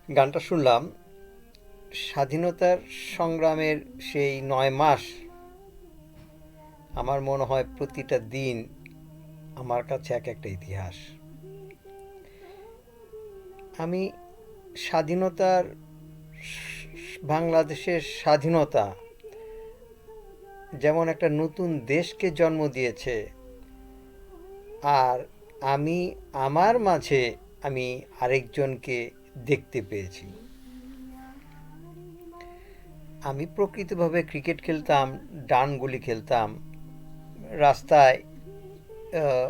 গানটা শুনলাম, স্বাধীনতার সংগ্রামের সেই ৯ মাস। আমার মনে হয় প্রতিটা দিন আমার কাছে এক একটা ইতিহাস। আমি স্বাধীনতার বাংলাদেশের স্বাধীনতা যেমন একটা নতুন দেশকে জন্ম দিয়েছে, আর আমি আমার মাঝে আমি আরেকজনকে দেখতে পেয়েছি। আমি প্রকৃতভাবে ক্রিকেট খেলতাম, ডান গুলি খেলতাম, রাস্তায় আহ,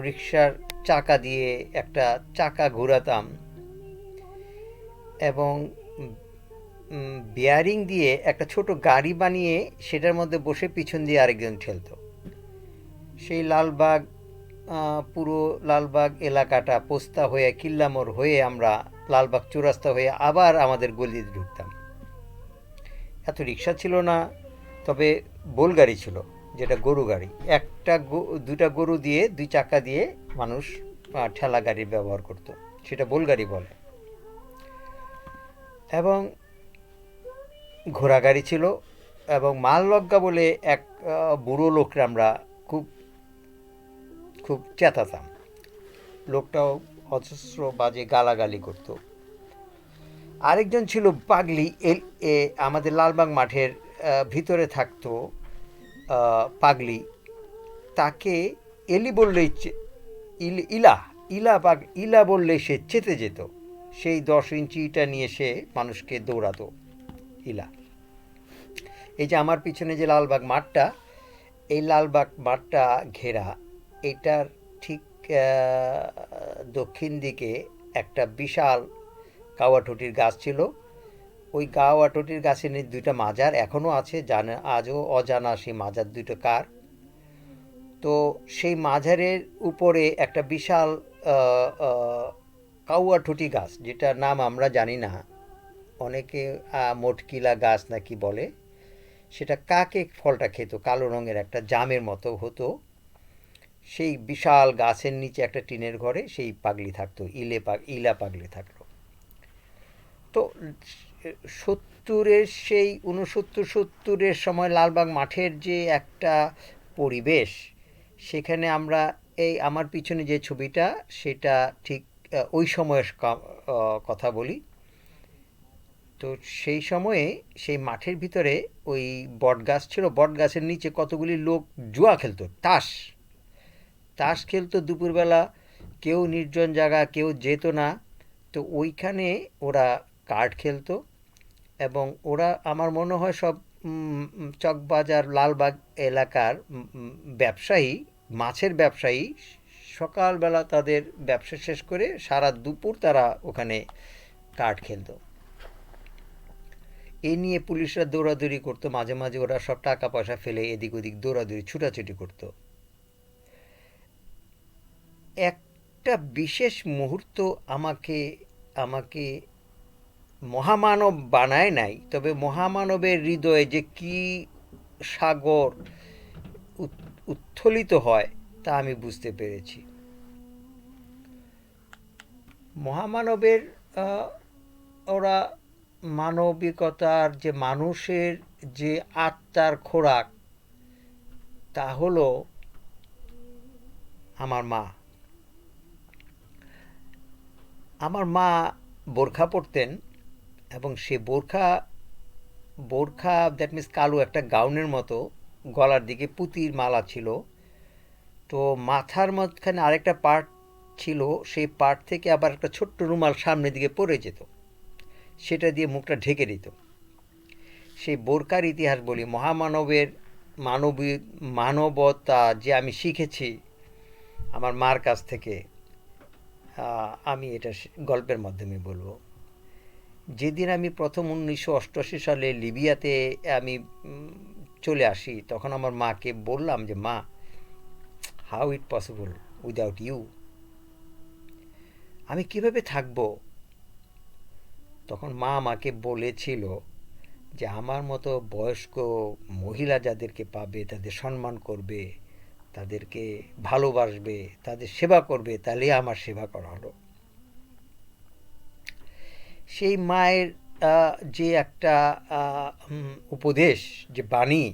রিক্সার চাকা দিয়ে একটা চাকা ঘোরাতাম এবং বিয়ারিং দিয়ে একটা ছোট গাড়ি বানিয়ে সেটার মধ্যে বসে পিছন দিয়ে আরেকজন ঠেলতো। সেই লালবাগ, পুরো লালবাগ এলাকাটা পোস্তা হয়ে কিল্লামোড় হয়ে আমরা লালবাগ চৌরাস্তা হয়ে আবার আমাদের গলিতে ঢুকতাম। এত রিক্সা ছিল না, তবে বোলগাড়ি ছিল, যেটা গরু গাড়ি। দুটা গরু দিয়ে, দুই চাকা দিয়ে মানুষ ঠেলা গাড়ির ব্যবহার করত, সেটা বোলগাড়ি বলে। এবং ঘোড়া গাড়ি ছিল, এবং মাললজ্ঞা বলে এক বুড়ো লোকরা আমরা খুব খুব চেতাতাম। লোকটাও অজস্র বাজে গালাগালি করত। আরেকজন ছিল পাগলি, আমাদের লালবাগ মাঠের ভিতরে থাকতো পাগলি। তাকে এলি বললেই ইলা ইলা বললেই সে চেতে যেত। সেই 10 ইঞ্চি ইটা নিয়ে সে মানুষকে দৌড়াতো। ইলা। এই যে আমার পিছনে যে লালবাগ মাঠটা, এই লালবাগ মাঠটা ঘেরা, এটার ঠিক দক্ষিণ দিকে একটা বিশাল কাওয়াটুটির গাছ ছিল। ওই কাওয়াটুটির গাছের নিচে দুইটা মাজার এখনও আছে, জানা আজও অজানা সেই মাজার দুটো কার। তো সেই মাজারের উপরে একটা বিশাল কাওয়াটুটি গাছ, যেটার নাম আমরা জানি না, অনেকে মোটকিলা গাছ নাকি বলে। সেটা কাকে ফলটা খেত, কালো রঙের একটা জামের মতো হতো। সেই বিশাল গাছের নিচে একটা টিনের ঘরে সেই পাগলি থাকতো, ইলা পাগলি থাকতো। তো সেই 69-70-এর সময় লালবাগ মাঠের যে একটা পরিবেশ, সেখানে আমরা, এই আমার পিছনে যে ছবিটা, সেটা ঠিক ওই সময়ের কথা বলি। তো সেই সময়ে সেই মাঠের ভিতরে ওই বটগাছ ছিল, বটগাছের নিচে কতগুলি লোক জুয়া খেলতো, তাস তাস খেলতো দুপুরবেলা। কেউ নির্জন জায়গা, কেউ যেত না। তো ওইখানে ওরা কার্ড খেলতো। এবং ওরা, আমার মনে হয় সব চকবাজার লালবাগ এলাকার ব্যবসায়ী, মাছের ব্যবসায়ী, সকালবেলা তাদের ব্যবসা শেষ করে সারা দুপুর তারা ওখানে কার্ড খেলতো। এই নিয়ে পুলিশরা দৌড়াদৌড়ি করতো, মাঝে মাঝে ওরা সব টাকা পয়সা ফেলে এদিক ওদিক দৌড়াদৌড়ি ছুটাছুটি করতো। একটা বিশেষ মুহূর্ত আমাকে আমাকে মহামানব বানায় নাই, তবে মহামানবের হৃদয়ে যে কি সাগর উত্থলিত হয় তা আমি বুঝতে পেরেছি। মহামানবের ওরা মানবিকতার যে, মানুষের যে আত্মার খোরাক, তা হলো আমার মা। আমার মা বোরখা পরতেন, এবং সে বোরখা বোরখা দ্যাট মিন্স কালো একটা গাউনের মতো, গলার দিকে পুঁতির মালা ছিল। তো মাথার মধ্যখানে আরেকটা পার্ট ছিল, সেই পার্ট থেকে আবার একটা ছোট্ট রুমাল সামনের দিকে পড়ে যেত, সেটা দিয়ে মুখটা ঢেকে দিত। সেই বোরকার ইতিহাস বলি, মহামানবের মানবতা যে আমি শিখেছি আমার মার কাছ থেকে, আমি এটা গল্পের মাধ্যমে বলবো। যেদিন আমি প্রথম 1988 সালে লিবিয়াতে আমি চলে আসি, তখন আমার মাকে বললাম যে, মা, how it possible without you, আমি কিভাবে থাকবো? তখন মা আমাকে বলেছিল যে, আমার মতো বয়স্ক মহিলা যাদেরকে পাবে তাদের সম্মান করবে, তাদেরকে ভালোবাসবে, তাদের সেবা করবে, তাহলে আমার সেবা করা হলো। সেই মায়ের যে একটা উপদেশ, যে বাণী,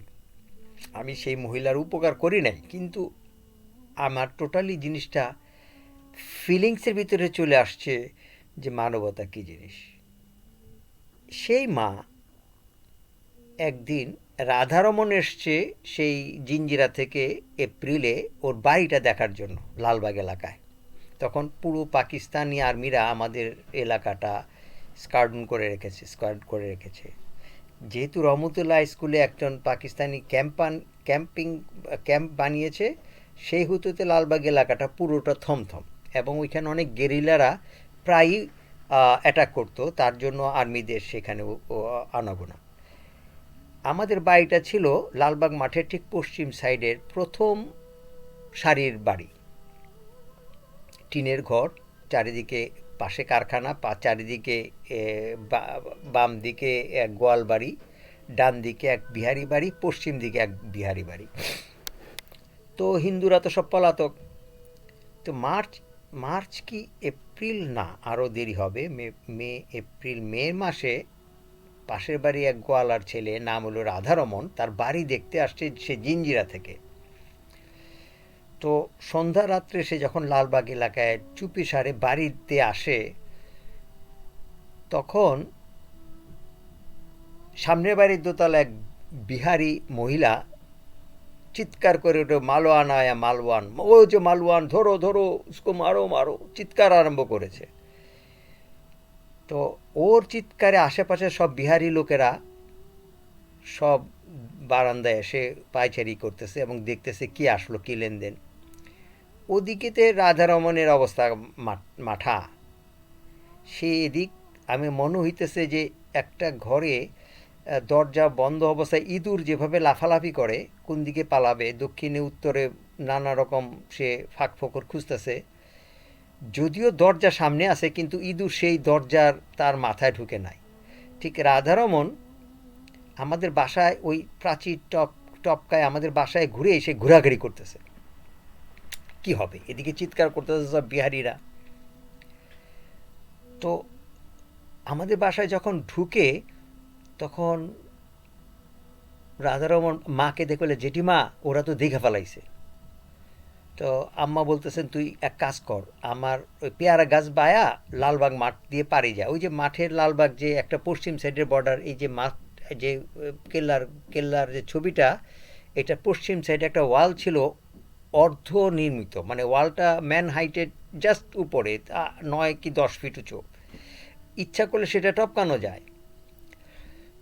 আমি সেই মহিলার উপকার করি নাই, কিন্তু আমার টোটালি জিনিসটা ফিলিংসের ভিতরে চলে আসছে যে মানবতা কী জিনিস। সেই মা একদিন, রাধারমণ এসছে সেই জিঞ্জিরা থেকে এপ্রিলে ওর বাড়িটা দেখার জন্য লালবাগ এলাকায়। তখন পুরো পাকিস্তানি আর্মিরা আমাদের এলাকাটা স্কোয়াড করে রেখেছে। যেহেতু রহমতুল্লাহ স্কুলে একজন পাকিস্তানি ক্যাম্প বানিয়েছে, সেই হেতুতে লালবাগ এলাকাটা পুরোটা থমথম, এবং ওইখানে অনেক গেরিলারা প্রায়ই অ্যাটাক করতো, তার জন্য আর্মিদের সেখানে আনাগোনা। আমাদের বাড়িটা ছিল লালবাগ মাঠের ঠিক পশ্চিম সাইডের প্রথম সারির বাড়ি, টিনের ঘর, চারিদিকে পাশে কারখানা, চারিদিকে বাম দিকে এক গোয়াল বাড়ি, ডান দিকে এক বিহারি বাড়ি, পশ্চিম দিকে এক বিহারি বাড়ি। তো হিন্দুরা তো সব পলাতক। তো মার্চ কি এপ্রিল, না আরও দেরি হবে, মে মাসে পাশের বাড়ি এক গোয়ালার ছেলে, নাম হলো রাধারমণ, তার বাড়ি দেখতে আসছে সে জিঞ্জিরা থেকে। তো সন্ধ্যা রাত্রে সে যখন লালবাগ এলাকায় চুপি সারে বাড়িতে আসে, তখন সামনের বাড়ির দোতলা এক বিহারি মহিলা চিৎকার করে ওঠে, মালওয়ান আয়া মালওয়ান, ও যে মালওয়ান, ধরো ধরো উসকো, মারো মারো, চিৎকার আরম্ভ করেছে। তো ওর চিৎকারে আশেপাশে সব বিহারি লোকেরা সব বারান্দায় এসে পায়চারি করতেছে এবং দেখতেছে কি আসলো, কি লেনদেন। ওদিকেতে রাধারমণের অবস্থা মাঠা, সে এদিক, আমি মনে হইতেছে যে একটা ঘরে দরজা বন্ধ অবস্থায় ইঁদুর যেভাবে লাফালাফি করে, কোন দিকে পালাবে, দক্ষিণে উত্তরে নানা রকম সে ফাঁক ফোকর খুঁজতেছে। যদিও দরজা সামনে আছে, কিন্তু ইঁদুর সেই দরজার তার মাথায় ঢুকে নাই। ঠিক রাধারমণ আমাদের বাসায় ওই প্রাচীর টপকায় আমাদের বাসায় ঘুরে এসে ঘোরাঘুরি করতেছে। কি হবে, এদিকে চিৎকার করতেছে সব বিহারিরা। তো আমাদের বাসায় যখন ঢুকে, তখন রাধারমণ মাকে দেখলে, জেঠিমা ওরা তো দেখে ফেলাইছে। তো আম্মা বলতেছেন, তুই এক কাজ কর, আমার ওই পেয়ারা গাছ বায়া লালবাগ মাঠ দিয়ে পাড়ি যা। ওই যে মাঠের লালবাগ যে একটা পশ্চিম সাইডের বর্ডার, এই যে মাঠ, যে কেল্লার যে ছবিটা, এটা পশ্চিম সাইডে একটা ওয়াল ছিল অর্ধ নির্মিত, মানে ওয়ালটা ম্যান হাইটের জাস্ট উপরে, 9 কি 10 ফিট উঁচু। ইচ্ছা করলে সেটা টপকানো যায়।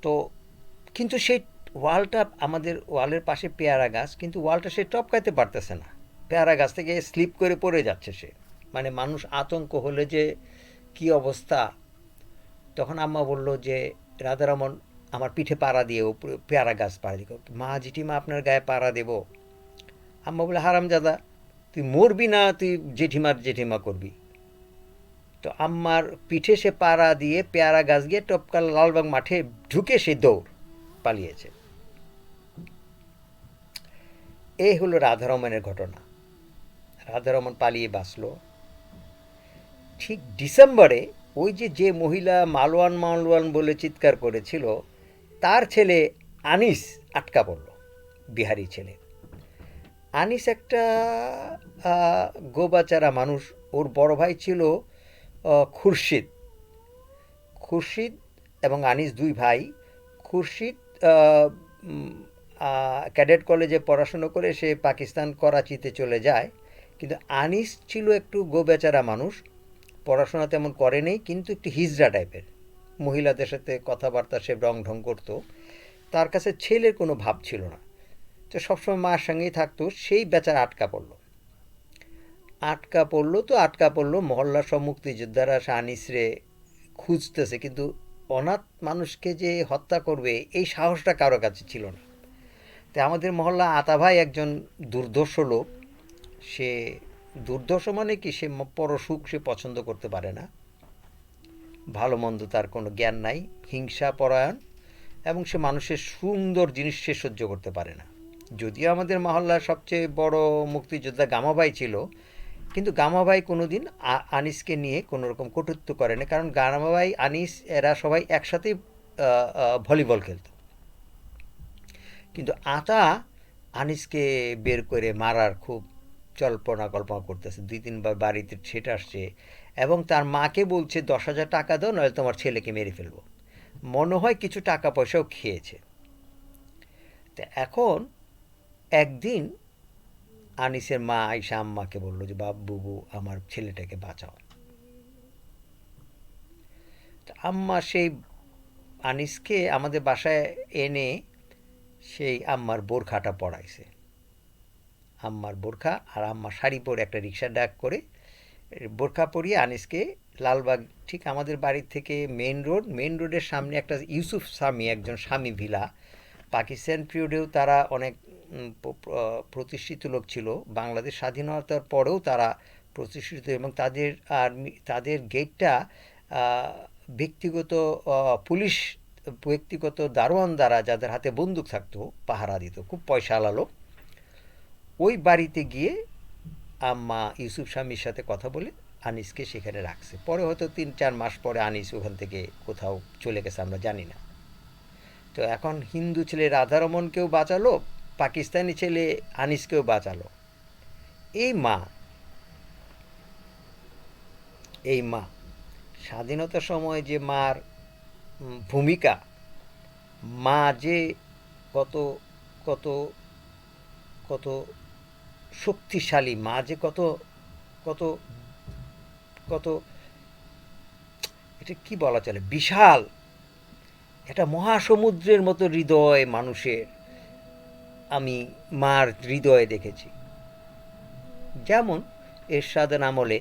তো কিন্তু সেই ওয়ালটা, আমাদের ওয়ালের পাশে পেয়ারা গাছ, কিন্তু ওয়ালটা সে টপকাতে পারতেছে না, পেয়ারা গাছ থেকে স্লিপ করে পড়ে যাচ্ছে সে। মানে মানুষ আতঙ্ক হলে যে কি অবস্থা। তখন আম্মা বলল যে, রাধারমণ আমার পিঠে পাড়া দিয়ে পেয়ারা গাছ পাড়া দিল। মা, জেঠিমা আপনার গায়ে পাড়া দেব? আম্মা বলে, হারামজাদা, তুই মরবি না তুই জেঠিমা করবি? তো আম্মার পিঠে সে পাড়া দিয়ে পেয়ারা গাছ গিয়ে টপকাল লালবাগ মাঠে ঢুকে সে দৌড় পালিয়েছে। এই হলো রাধারমণের ঘটনা। রাধারমণ পালিয়ে বাঁচল। ঠিক ডিসেম্বরে ওই যে মহিলা মালওয়ান মালওয়ান বলে চিৎকার করেছিল, তার ছেলে আনিস আটকা পড়ল, বিহারি ছেলে। আনিস একটা গোবাচারা মানুষ। ওর বড় ভাই ছিল খুরশিদ এবং আনিস দুই ভাই। খুরশিদ ক্যাডেট কলেজে পড়াশুনো করে সে পাকিস্তান করাচিতে চলে যায়, কিন্তু আনিস ছিল একটু গোবেচারা মানুষ, পড়াশোনা তেমন করেনি, কিন্তু একটু হিজড়া টাইপের, মহিলাদের সাথে কথাবার্তা সে রং ঢং করতো, তার কাছে ছেলের কোনো ভাব ছিল না। তো সবসময় মায়ের সঙ্গেই থাকতো। সেই বেচারা আটকা পড়লো। মহল্লার সব মুক্তিযোদ্ধারা আনিসরে খুঁজতেছে, কিন্তু অনাথ মানুষকে যে হত্যা করবে এই সাহসটা কারো কাছে ছিল না। তো আমাদের মহল্লা আতা ভাই একজন দুর্ধর্ষ লোক। সে দুর্ধর্ষ মানে কি, সে পরসুখ সে পছন্দ করতে পারে না, ভালো মন্দ তার কোনো জ্ঞান নাই, হিংসা পরায়ণ, এবং সে মানুষের সুন্দর জিনিস সে সহ্য করতে পারে না। যদিও আমাদের মহল্লার সবচেয়ে বড় মুক্তিযোদ্ধা গামাবাই ছিল, কিন্তু গামাভাই কোনোদিন আনিসকে নিয়ে কোনো রকম কটূক্তি করে না, কারণ গামাভাই আনিস এরা সবাই একসাথেই ভলিবল খেলত। কিন্তু আতা আনিসকে বের করে মারার খুব জল্পনা কল্পনা করতেছে, 2-3 বার বাড়িতে ছেটে আসছে এবং তার মাকে বলছে 10,000 টাকা দাও, নইলে তোমার ছেলেকে মেরে ফেলবো। মনে হয় কিছু টাকা পয়সাও খেয়েছে। তো এখন একদিন আনিসের মা আইসা আম্মাকে বললো যে বুবু আমার ছেলেটাকে বাঁচাও। তো আম্মা সেই আনিসকে আমাদের বাসায় এনে সেই আম্মার বোরখাটা পরাইছে। আম্মার বোরখা আর আম্মার শাড়ি পরে একটা রিক্সা ডাক করে বোরখা পরিয়ে আনিসকে লালবাগ, ঠিক আমাদের বাড়ির থেকে মেইন রোডের সামনে একটা ইউসুফ সামি একজন স্বামী ভিলা, পাকিস্তান পিরিয়ডেও তারা অনেক প্রতিষ্ঠিত লোক ছিল, বাংলাদেশ স্বাধীনতার পরেও তারা প্রতিষ্ঠিত, এবং তাদের গেটটা ব্যক্তিগত পুলিশ, ব্যক্তিগত দারোয়ান দ্বারা, যাদের হাতে বন্দুক থাকতো, পাহারা দিত, খুব পয়সাওয়ালা লোক। ওই বাড়িতে গিয়ে আম্মা ইউসুফ স্বামীর সাথে কথা বলে আনিসকে সেখানে রাখছে। পরে হয়তো 3-4 মাস পরে আনিস ওখান থেকে কোথাও চলে গেছে, আমরা জানি না। তো এখন হিন্দু ছেলে রাধারমনকেও বাঁচালো, পাকিস্তানি ছেলে আনিসকেও বাঁচালো। এই মা স্বাধীনতার সময় যে মার ভূমিকা, মা যে কত কত কত শক্তিশালী, মা যে কত কত কত এটা কি বলা চলে, বিশাল একটা মহাসমুদ্রের মতো হৃদয় মানুষের আমি মার হৃদয়ে দেখেছি। যেমন এরশাদের আমলে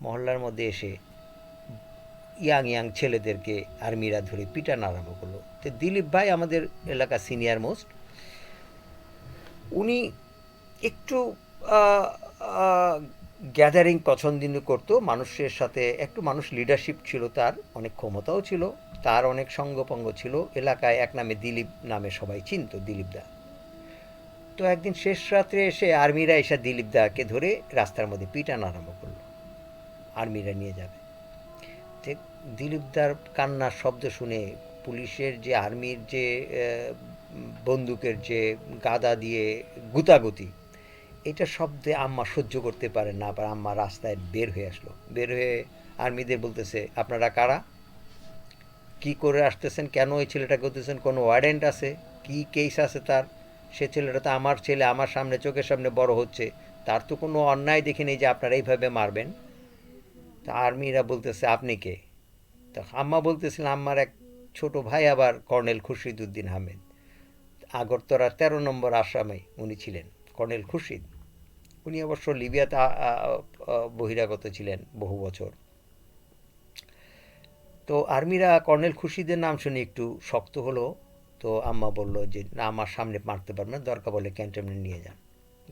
মহল্লার মধ্যে এসে ইয়াং ছেলেদেরকে আর্মিরা ধরে পিটানো আরম্ভ করলো। তো দিলীপ ভাই আমাদের এলাকা সিনিয়র মোস্ট, উনি একটু গ্যাদারিং পছন্দ করতো মানুষের সাথে, একটু মানুষ লিডারশিপ ছিল, তার অনেক ক্ষমতাও ছিল, তার অনেক সঙ্গপঙ্গ ছিল, এলাকায় এক নামে দিলীপ নামে সবাই চিনত, দিলীপ দা। তো একদিন শেষ রাত্রে এসে আর্মিরা এসে দিলীপ দাকে ধরে রাস্তার মধ্যে পিটানো আরম্ভ করলো, আর্মিরা নিয়ে যাবে। দিলীপ দার কান্নার শব্দ শুনে পুলিশের যে, আর্মির যে বন্দুকের যে গাদা দিয়ে গুতাগুতি, এটা শব্দে আম্মা সহ্য করতে পারেন না, আবার আম্মা রাস্তায় বের হয়ে আসলো। বের হয়ে আর্মিদের বলতেছে, আপনারা কারা, কি করে আসতেছেন, কেন ওই ছেলেটাকে করতেছেন, কোনো ওয়ারেন্ট আছে, কি কেস আছে তার, সে ছেলেটা তো আমার ছেলে, আমার সামনে চোখের সামনে বড় হচ্ছে, তার তো কোনো অন্যায় দেখি নেই যে আপনারা এইভাবে মারবেন। তা আর্মিরা বলতেছে আপনি কে? তা আম্মা বলতেছিলেন আম্মার এক ছোট ভাই, আবার কর্নেল খুরশিদ উদ্দিন আহমেদ, আগরতলার 13 নম্বর আসামে উনি ছিলেন, কর্নেল খুরশিদ। উনি অবশ্য লিবিয়াতে বহিরাগত ছিলেন বহু বছর। তো আর্মিরা কর্নেল খুরশিদের নাম শুনে একটু শক্ত হলো। তো আম্মা বলল যে না, আমার সামনে মারতে পারবেন না, দরকার বলে ক্যান্টনমেন্ট নিয়ে যান,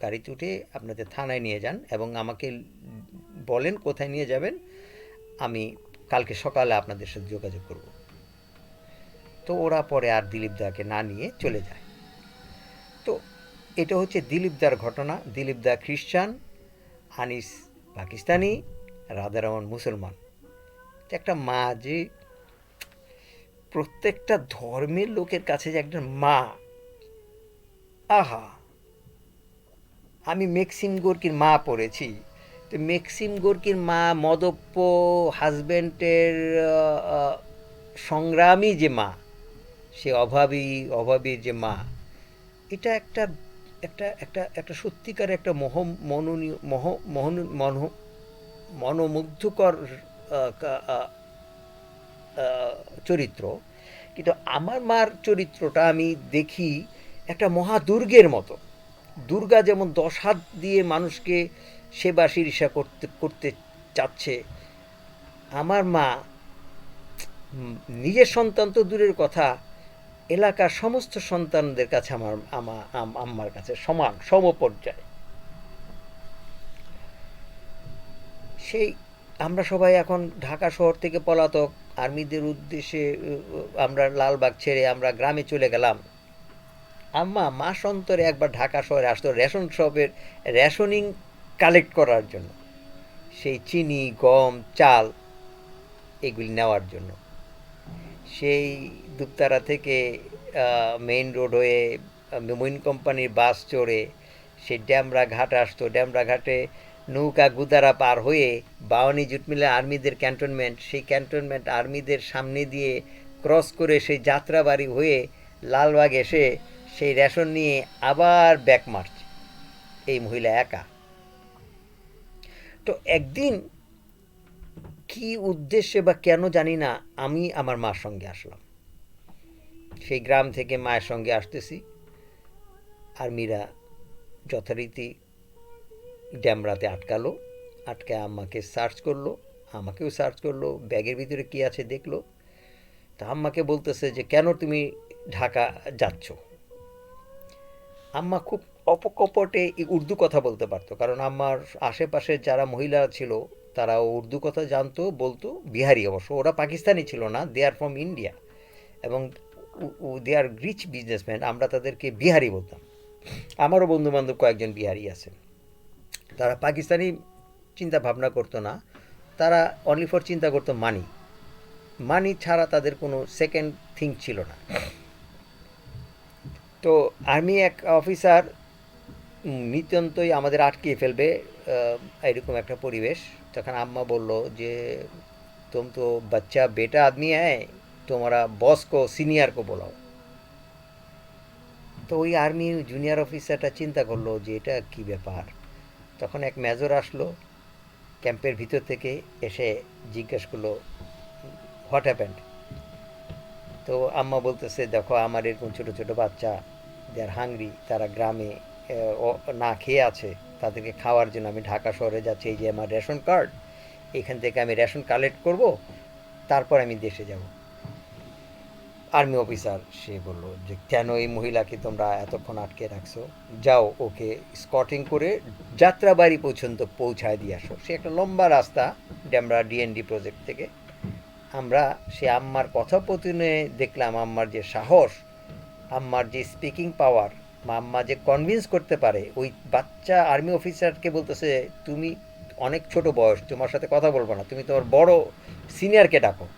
গাড়িতে উঠে আপনাদের থানায় নিয়ে যান এবং আমাকে বলেন কোথায় নিয়ে যাবেন, আমি কালকে সকালে আপনাদের সাথে যোগাযোগ করব। তো ওরা পরে আর দিলীপ দাকে না নিয়ে চলে যায়। তো এটা হচ্ছে দিলীপ দার ঘটনা। দিলীপ দা খ্রিস্টান, আনিস পাকিস্তানি, রাধারমন মুসলমান। একটা মা যে প্রত্যেকটা ধর্মের লোকের কাছে যে একটা মা, আহা, আমি মেক্সিম গোর্কির মা পড়েছি। তো মেক্সিম গোর্কির মা মদপ্য হাজব্যান্ডের সংগ্রামী যে মা, সে অভাবীর যে মা, এটা একটা একটা একটা একটা সত্যিকার একটা মনোমুগ্ধকর চরিত্র। কিন্তু আমার মার চরিত্রটা আমি দেখি একটা মহাদুর্গের মতো। দুর্গা যেমন 10 হাত দিয়ে মানুষকে সেবা শিরিষা করতে চাচ্ছে, আমার মা নিজের সন্তান তো দূরের কথা, এলাকার সমস্ত সন্তানদের কাছে আম্মার কাছে সমান সমপর্যায়। সেই আমরা সবাই এখন ঢাকা শহর থেকে পলাতক, আর্মিদের উদ্দেশ্যে আমরা লালবাগ ছেড়ে আমরা গ্রামে চলে গেলাম। আম্মা মাস অন্তরে একবার ঢাকা শহরে আসতো রেশন শপের রেশনিং কালেক্ট করার জন্য। সেই চিনি, গম, চাল এগুলি নেওয়ার জন্য। সেই দুপতারা থেকে মেইন রোড হয়ে মঈন কোম্পানির বাস চড়ে সেই ড্যামরা ঘাট আসতো। ড্যামরা ঘাটে নৌকা গুদারা পার হয়ে বাওয়ানি জুট মিলে আর্মিদের ক্যান্টনমেন্ট, সেই ক্যান্টনমেন্ট আর্মিদের সামনে দিয়ে ক্রস করে সেই যাত্রাবাড়ি হয়ে লালবাগ এসে সেই রেশন নিয়ে আবার ব্যাক মার্চ, এই মহিলা একা। তো একদিন কি উদ্দেশ্যে বা কেন জানি না আমি আমার মার সঙ্গে আসলাম। সেই গ্রাম থেকে মায়ের সঙ্গে আসতেছি, আর্মিরা যথারীতি ড্যামরাতে আটকালো। আটকায় আম্মাকে সার্চ করলো, আমাকেও সার্চ করলো, ব্যাগের ভিতরে কি আছে দেখলো। তা আম্মাকে বলতেছে যে কেন তুমি ঢাকা যাচ্ছ। আম্মা খুব অপকপটে উর্দু কথা বলতে পারতো, কারণ আমার আশেপাশে যারা মহিলা ছিল তারা উর্দু কথা জানতো, বলতো। বিহারি অবশ্য, ওরা পাকিস্তানি ছিল না, দে আর ফ্রম ইন্ডিয়া, এবং দে আর রিচ বিজনেসম্যান। আমরা তাদেরকে বিহারি বলতাম। আমারও বন্ধুবান্ধব কয়েকজন বিহারি আছে। তারা পাকিস্তানি চিন্তা ভাবনা করতো না, তারা অনলি ফর চিন্তা করতো মানি। মানি ছাড়া তাদের কোনো সেকেন্ড থিং ছিল না। তো আর্মি এক অফিসার নিতান্তই আমাদের আটকিয়ে ফেলবে, এরকম একটা পরিবেশ। তখন আম্মা বলল যে तुम तो बच्चा बेटा आदमी है, तुम्हारा बॉस को সিনিয়র को बोलाओ। তো ওই আর্মি জুনিয়র অফিসারটা চিন্তা করলো যে এটা কী ব্যাপার। তখন এক মেজর আসলো ক্যাম্পের ভিতর থেকে, এসে জিজ্ঞেস করলো হোয়াট হ্যাপেন্ড। তো আম্মা বলতেছে দেখো আমার এরকম ছোটো ছোটো বাচ্চা, দে আর হাংরি, তারা গ্রামে না খেয়ে আছে, তাদেরকে খাওয়ার জন্য আমি ঢাকা শহরে যাচ্ছি। এই যে আমার রেশন কার্ড, এখান থেকে আমি রেশন কালেক্ট করব, তারপর আমি দেশে যাব। আর্মি অফিসার সে বলল যে কেন এই মহিলাকে তোমরা এতক্ষণ আটকে রাখছো, যাও ওকে স্কটিং করে যাত্রাবাড়ি পর্যন্ত পৌঁছায় দিয়ে আসো। সে একটা লম্বা রাস্তা ড্যামরা ডিএনডি প্রজেক্ট থেকে। আমরা সে আম্মার কথোপকথনে দেখলাম আম্মার যে সাহস, আম্মার যে স্পিকিং পাওয়ার, আম্মা যে কনভিন্স করতে পারে। ওই বাচ্চা আর্মি অফিসারকে বলতেছে তুমি অনেক ছোট বয়স, তোমার সাথে কথা বলবো না, তুমি তোমার বড় সিনিয়রকে ডাকো।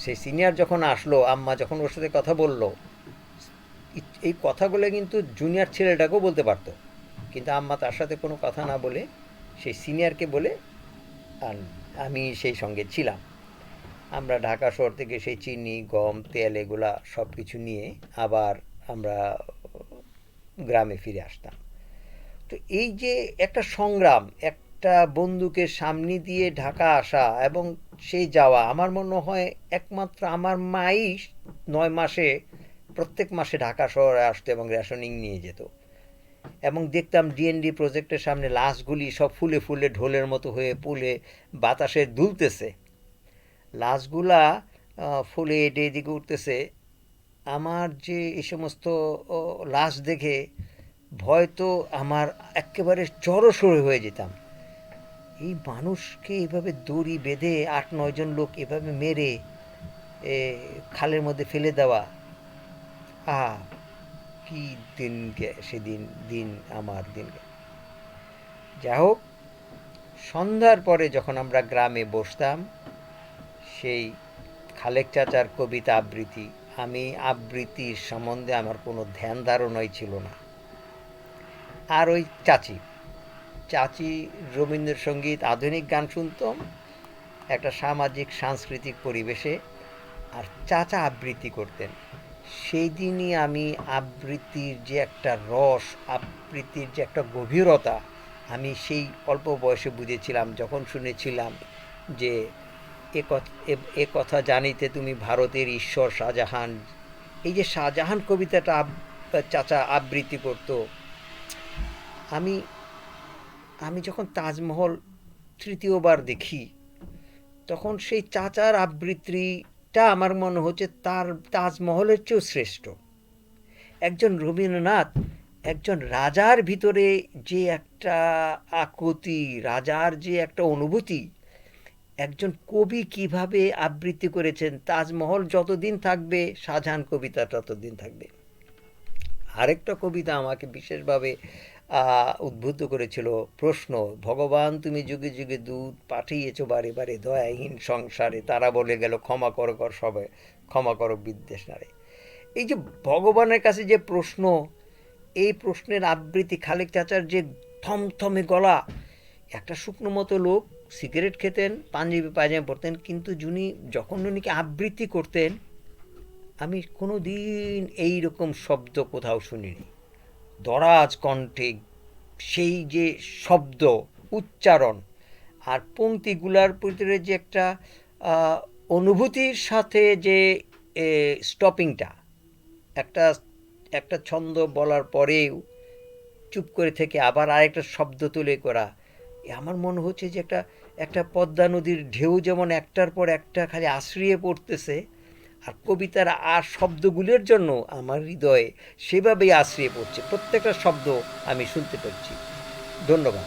সেই সিনিয়র যখন আসলো, আম্মা যখন ওর সাথে কথা বললো, এই কথাগুলো কিন্তু জুনিয়র ছেলেটাকেও বলতে পারতো, কিন্তু আম্মা তার সাথে কোনো কথা না বলে সেই সিনিয়রকে বলে, আর আমি সেই সঙ্গে ছিলাম। আমরা ঢাকা শহর থেকে সেই চিনি, গম, তেল এগুলা সব কিছু নিয়ে আবার আমরা গ্রামে ফিরে আসতাম। তো এই যে একটা সংগ্রাম, একটা বন্দুকের সামনে দিয়ে ঢাকা আসা এবং সেই যাওয়া, আমার মনে হয় একমাত্র আমার মাই 9 মাসে প্রত্যেক মাসে ঢাকা শহরে আসতো এবং রেশনিং নিয়ে যেত। এবং দেখতাম ডিএনডি প্রজেক্টের সামনে লাশগুলি সব ফুলে ফুলে ঢোলের মতো হয়ে পুলে বাতাসে দুলতেছে, লাশগুলা ফুলে এডে এদিকে উঠতেছে। আমার যে এই সমস্ত লাশ দেখে ভয় তো আমার একেবারে জড়সড় হয়ে যেতাম। এই মানুষকে এভাবে দড়ি বেঁধে 8-9 জন লোক এভাবে মেরে খালের মধ্যে ফেলে দেওয়া, কি দিন সেদিন দিন আমার দিন। যাই হোক, সন্ধ্যার পরে যখন আমরা গ্রামে বসতাম, সেই খালেক চাচার কবিতা আবৃত্তি, আমি আবৃত্তির সম্বন্ধে আমার কোনো ধ্যান ধারণাই ছিল না। আর ওই চাচি রবীন্দ্রসঙ্গীত, আধুনিক গান শুনতাম একটা সামাজিক সাংস্কৃতিক পরিবেশে, আর চাচা আবৃত্তি করতেন। সেই দিনই আমি আবৃত্তির যে একটা রস, আবৃত্তির যে একটা গভীরতা, আমি সেই অল্প বয়সে বুঝেছিলাম যখন শুনেছিলাম যে এ কথা জানিতে তুমি ভারতের ঈশ্বর শাহজাহান। এই যে শাহজাহান কবিতাটা চাচা আবৃত্তি করত, আমি আমি যখন তাজমহল তৃতীয়বার দেখি, তখন সেই চাচার আবৃত্তিটা আমার মনে হচ্ছে তার তাজমহলের চেয়েও শ্রেষ্ঠ। একজন রবীন্দ্রনাথ, একজন রাজার ভিতরে যে একটা আকুতি, রাজার যে একটা অনুভূতি, একজন কবি কিভাবে আবৃত্তি করেছেন, তাজমহল যতদিন থাকবে শাহজাহান কবিতা ততদিন থাকবে। আরেকটা কবিতা আমাকে বিশেষভাবে উদ্বুদ্ধ করেছিল প্রশ্ন, ভগবান তুমি যুগে যুগে দূত পাঠিয়েছ বারে বারে দয়াহীন সংসারে, তারা বলে গেল ক্ষমা করো কর সবে, ক্ষমা করো বিদ্বেষ নারে। এই যে ভগবানের কাছে যে প্রশ্ন, এই প্রশ্নের আবৃত্তি, খালেক চাচার যে থমথমে গলা, একটা শুকনো মতো লোক, সিগারেট খেতেন, পাঞ্জাবি পায়জামা পরতেন, কিন্তু যখন উনিকে আবৃত্তি করতেন, আমি কোনো দিন এইরকম শব্দ কোথাও শুনিনি। দরাজ কণ্ঠে সেই যে শব্দ, উচ্চারণ, আর পংক্তিগুলার ভিতরে যে একটা অনুভূতির সাথে যে স্টপিংটা, একটা একটা ছন্দ বলার পরেও চুপ করে থেকে আবার আরেকটা শব্দ তুলে করা, আমার মনে হচ্ছে যে একটা একটা পদ্মা নদীর ঢেউ যেমন একটার পর একটা খালি আশ্রিয়ে পড়তেছে, আর কবিতার আর শব্দগুলোর জন্য আমার হৃদয়ে সেভাবেই আশ্রিয়ে পড়ছে, প্রত্যেকটা শব্দ আমি শুনতে পাচ্ছি। ধন্যবাদ।